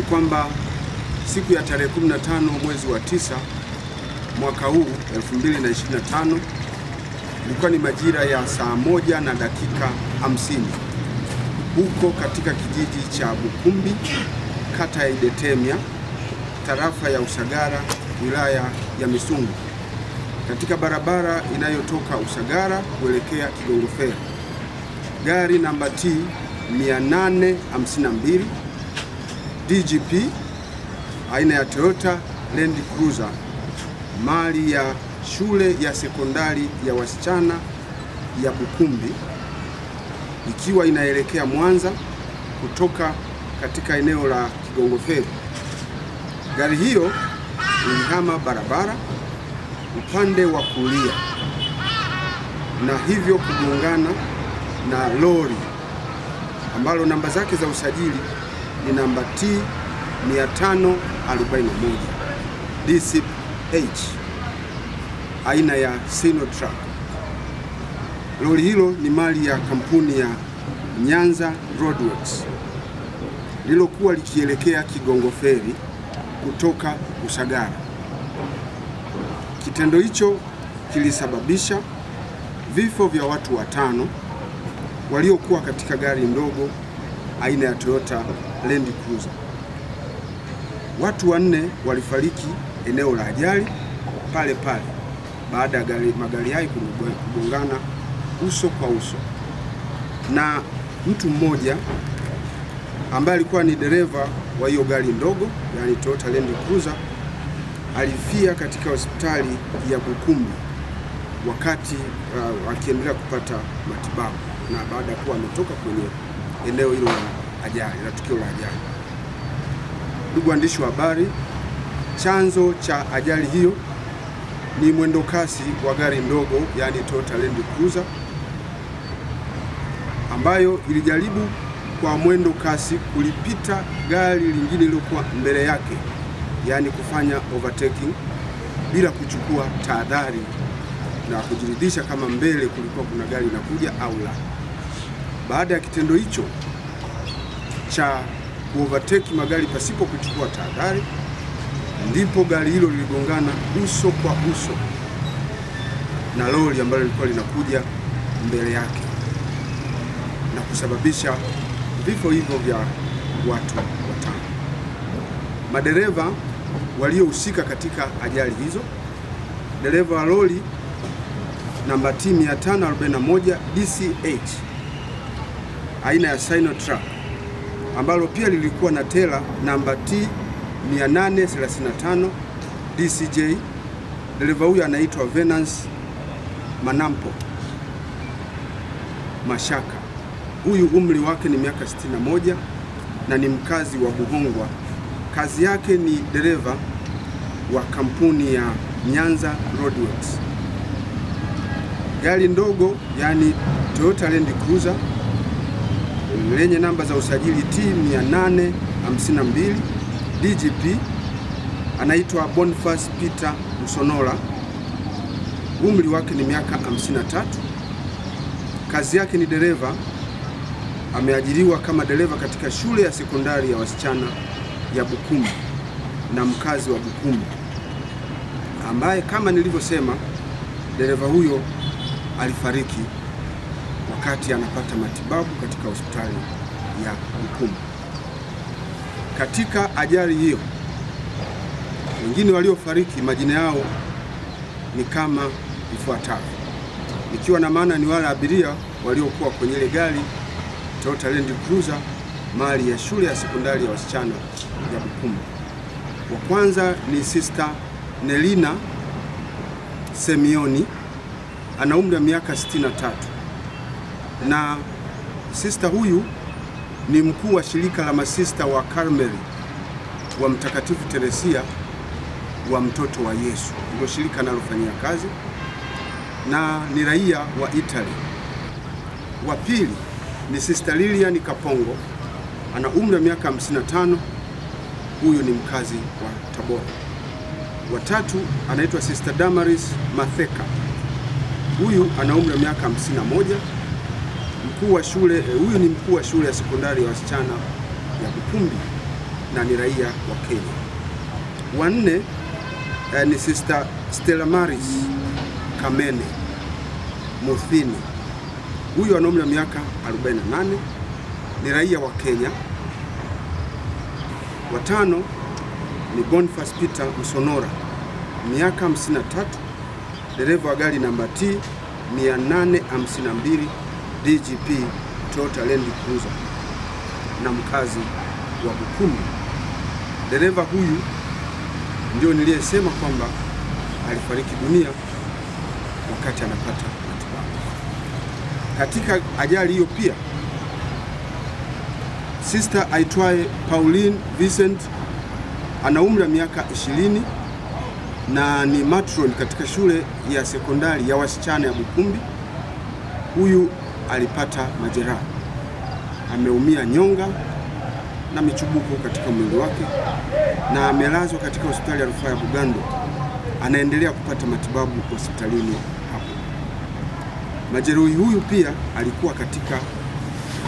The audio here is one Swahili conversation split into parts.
kwamba siku ya tarehe 15 mwezi wa 9 mwaka huu 2025 ilikuwa ni majira ya saa 1 na dakika 50 huko katika kijiji cha Bukumbi, kata ya Idetemya, tarafa ya Usagara, wilaya ya Misungu, katika barabara inayotoka Usagara kuelekea Kigongo Ferry. Gari namba T 852 DGP aina ya Toyota Land Cruiser, mali ya shule ya sekondari ya wasichana ya Bukumbi, ikiwa inaelekea Mwanza kutoka katika eneo la Kigongo Ferry. Gari hiyo ilihama barabara upande wa kulia na hivyo kugongana na lori ambalo namba zake za usajili ni namba T 541 DCH aina ya Sinotruk. Lori hilo ni mali ya kampuni ya Nyanza Roadworks lilokuwa likielekea Kigongo Ferry kutoka Usagara. Kitendo hicho kilisababisha vifo vya watu 5 waliokuwa katika gari ndogo aina ya Toyota Land Cruiser. Watu 4 walifariki eneo la ajali pale pale baada ya magari hayo kugongana uso kwa uso, na mtu mmoja ambaye alikuwa ni dereva wa hiyo gari ndogo, yani Toyota Land Cruiser, alifia katika hospitali ya Bukumbi wakati akiendelea kupata matibabu, na baada ya kuwa ametoka kwenye eneo hilo la ajali, la tukio la ajali. Ndugu waandishi wa habari, chanzo cha ajali hiyo ni mwendo kasi wa gari ndogo, yani Toyota Land Cruiser, ambayo ilijaribu kwa mwendo kasi kulipita gari lingine lililokuwa mbele yake, yani kufanya overtaking bila kuchukua tahadhari na kujiridhisha kama mbele kulikuwa kuna gari linakuja au la. Baada ya kitendo hicho cha kuovertake magari pasipo kuchukua tahadhari, ndipo gari hilo liligongana uso kwa uso na lori ambalo lilikuwa linakuja mbele yake na kusababisha vifo hivyo vya watu 5. Madereva waliohusika katika ajali hizo, dereva wa lori namba T 541 DCH aina ya Sinotruk ambalo pia lilikuwa na tela namba T 835 DCJ. Dereva huyu anaitwa Venance Manampo Mashaka. Huyu umri wake ni miaka 61 na ni mkazi wa Buhongwa. Kazi yake ni dereva wa kampuni ya Nyanza Roadworks. Gari ndogo, yani Toyota Land Cruiser lenye namba za usajili T 852 DGP, anaitwa Boniface Peter Msonola. Umri wake ni miaka 53. Kazi yake ni dereva. Ameajiriwa kama dereva katika shule ya sekondari ya wasichana ya Bukumbi na mkazi wa Bukumbi, ambaye kama nilivyosema, dereva huyo alifariki wakati anapata matibabu katika hospitali ya Bukumbi. Katika ajali hiyo, wengine waliofariki majina yao ni kama ifuatavyo, ikiwa na maana ni wale abiria waliokuwa kwenye ile gari Toyota Land Cruiser mali ya shule ya sekondari ya wasichana ya Bukumbi. Wa kwanza ni Sister Nelina Semioni, ana umri wa miaka 63, na sister huyu ni mkuu wa shirika la masista wa Karmeli wa Mtakatifu Teresia wa Mtoto wa Yesu, ndio shirika analofanyia kazi, na ni raia wa Italy. Wa pili ni Sister Lilian Kapongo, ana umri wa miaka 55, huyu ni mkazi wa Tabora. Wa tatu anaitwa Sister Damaris Matheka, huyu ana umri wa miaka 51, mkuu wa shule, huyu ni mkuu wa shule ya sekondari ya wasichana ya Bukumbi na ni raia wa Kenya. Wa nne ni Sister Stella Maris Kamene Muthini. Huyu ana umri wa miaka 48, ni raia wa Kenya. Wa tano ni Boniface Peter Msonora, miaka 53, dereva wa gari namba T 852 DGP Toyota Land Cruiser na mkazi wa Bukumbi. Dereva huyu ndio niliyesema kwamba alifariki dunia wakati anapata matibabu. Katika ajali hiyo pia sister aitwaye Pauline Vincent ana umri wa miaka 20 na ni matron katika shule ya sekondari ya wasichana ya Bukumbi. Huyu alipata majeraha, ameumia nyonga na michubuko katika mwili wake na amelazwa katika hospitali ya rufaa ya Bugando. Anaendelea kupata matibabu hospitalini hapo. Majeruhi huyu pia alikuwa katika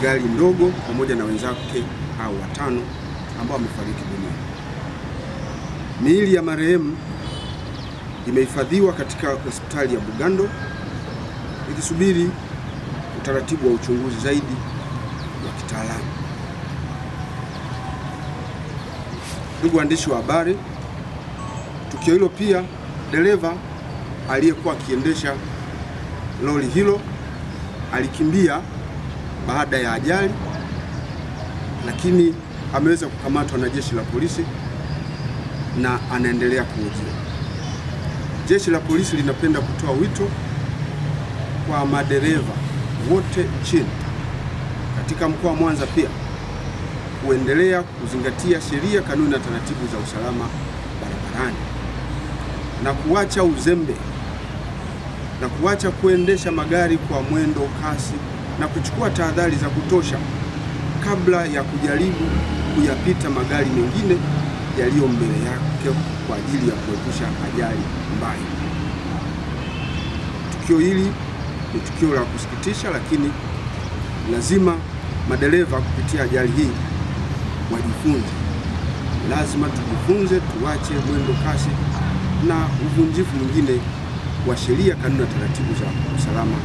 gari ndogo pamoja na wenzake au watano ambao wamefariki dunia. Miili ya marehemu imehifadhiwa katika hospitali ya Bugando ikisubiri utaratibu wa uchunguzi zaidi wa kitaalamu. Ndugu waandishi wa habari, tukio hilo pia dereva aliyekuwa akiendesha lori hilo alikimbia baada ya ajali, lakini ameweza kukamatwa na jeshi la polisi na anaendelea kuhojiwa. Jeshi la polisi linapenda kutoa wito kwa madereva wote nchini katika mkoa wa Mwanza pia kuendelea kuzingatia sheria, kanuni na taratibu za usalama barabarani na kuacha uzembe na kuacha kuendesha magari kwa mwendo kasi na kuchukua tahadhari za kutosha kabla ya kujaribu kuyapita magari mengine yaliyo mbele yake kwa ajili ya kuepusha ajali mbaya. Tukio hili ni tukio la kusikitisha, lakini lazima madereva kupitia ajali hii wajifunze. Lazima tujifunze, tuache mwendo kasi na uvunjifu mwingine wa sheria, kanuni na taratibu za usalama